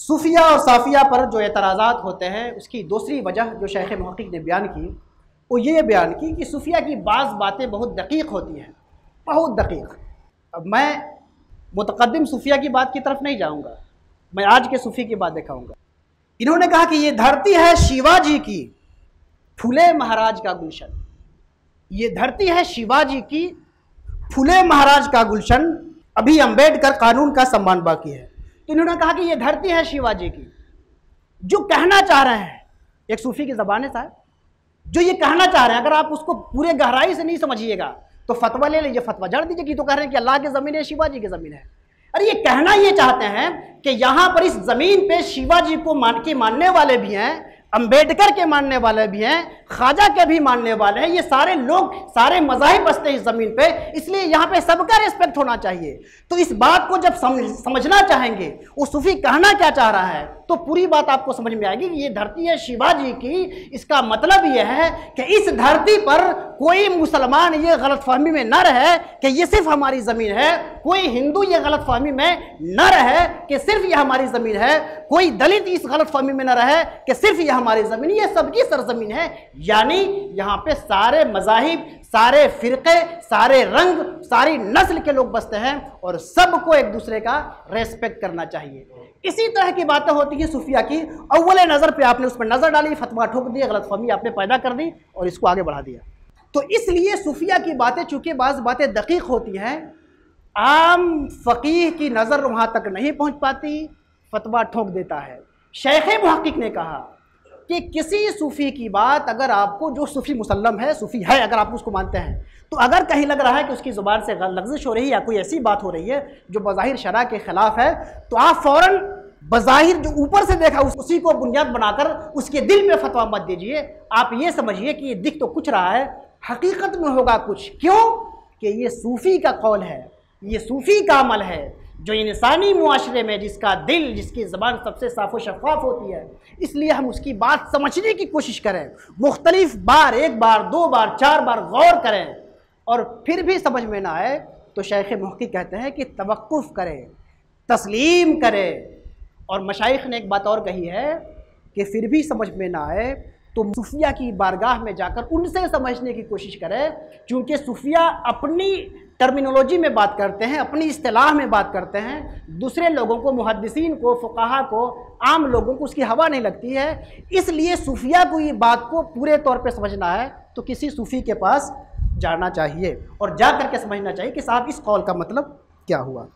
सूफिया और साफिया पर जो एतराज़ात होते हैं, उसकी दूसरी वजह जो शेख मुहक्किक ने बयान की वो ये बयान की कि सूफिया की बाज़ बातें बहुत दकीक होती हैं, बहुत दकीक। अब मैं मुतक़द्दिम सूफिया की बात की तरफ नहीं जाऊँगा, मैं आज के सूफ़ी की बात दिखाऊँगा। इन्होंने कहा कि ये धरती है शिवाजी की, फूले महाराज का गुलशन। ये धरती है शिवाजी की, फूले महाराज का गुलशन, अभी अम्बेडकर कानून का सम्मान बाकी है। तो इन्होंने कहा कि ये धरती है शिवाजी की। जो कहना चाह रहे हैं एक सूफी की ज़बान है साहब, जो ये कहना चाह रहे हैं, अगर आप उसको पूरे गहराई से नहीं समझिएगा तो फतवा ले लीजिए, फतवा जड़ दीजिए कि तो कह रहे हैं कि अल्लाह की ज़मीन है, शिवाजी की ज़मीन है। अरे ये कहना ये चाहते हैं कि यहाँ पर इस ज़मीन पे शिवाजी को मानने वाले भी हैं, अम्बेडकर के मानने वाले भी हैं, ख्वाजा के भी मानने वाले हैं, ये सारे लोग, सारे मज़ाहिब बसते हैं इस ज़मीन पे, इसलिए यहाँ पे सबका रिस्पेक्ट होना चाहिए। तो इस बात को जब समझना चाहेंगे वो सूफी कहना क्या चाह रहा है तो पूरी बात आपको समझ में आएगी कि ये धरती है शिवाजी की। इसका मतलब यह है कि इस धरती पर कोई मुसलमान ये गलतफहमी में न रहे कि ये सिर्फ हमारी ज़मीन है, कोई हिंदू ये गलतफहमी में न रहे कि सिर्फ ये हमारी ज़मीन है, कोई दलित इस गलतफहमी में न रहे कि सिर्फ ये हमारी ज़मीन, ये सबकी सरजमीन है। यानी यहाँ पे सारे मज़ाहिब, सारे फ़िरक़े, सारे रंग, सारी नस्ल के लोग बसते हैं और सबको एक दूसरे का रेस्पेक्ट करना चाहिए। इसी तरह की बातें होती है सूफिया की। अव्वल नज़र पे आपने उस पर नज़र डाली, फतवा ठोक दिया, गलतफहमी आपने पैदा कर दी और इसको आगे बढ़ा दिया। तो इसलिए सूफिया की बातें, चूँकि बाज़ बातें दकीक होती हैं, आम फ़कीह की नज़र वहाँ तक नहीं पहुँच पाती, फतवा ठोक देता है। शेख मुहक्किक ने कहा कि किसी सूफ़ी की बात अगर आपको, जो सूफ़ी मुसल्लम है, सूफ़ी है, अगर आप उसको मानते हैं, तो अगर कहीं लग रहा है कि उसकी ज़ुबान से लग़्ज़िश हो रही है या कोई ऐसी बात हो रही है जो बज़ाहिर शरअ के ख़िलाफ़ है, तो आप फ़ौरन बज़ाहिर जो ऊपर से देखा उसी को बुनियाद बनाकर उसके दिल में फतवा मत दीजिए। आप ये समझिए कि ये दिख तो कुछ रहा है, हकीकत में होगा कुछ। क्यों? कि ये सूफ़ी का कौल है, ये सूफ़ी का अमल है, जो इंसानी मुआशरे में जिसका दिल, जिसकी ज़बान सबसे साफ़ व शफ़ाफ़ होती है। इसलिए हम उसकी बात समझने की कोशिश करें, मुख्तलिफ बार, एक बार, दो बार, चार बार गौर करें और फिर भी समझ में ना आए तो शेख मुहक्किक कहते हैं कि तवक्कुफ़ करें, तस्लीम करें। और मशाइख ने एक बात और कही है कि फिर भी समझ में ना आए तो सूफिया की बारगाह में जाकर उनसे समझने की कोशिश करें, क्योंकि सूफिया अपनी टर्मिनोलॉजी में बात करते हैं, अपनी इस्तिलाह में बात करते हैं। दूसरे लोगों को, मुहद्दिसीन को, फ़ुक़हा को, आम लोगों को उसकी हवा नहीं लगती है। इसलिए सूफिया को ये बात को पूरे तौर पे समझना है तो किसी सूफ़ी के पास जाना चाहिए और जा कर के समझना चाहिए कि साहब इस कौल का मतलब क्या हुआ।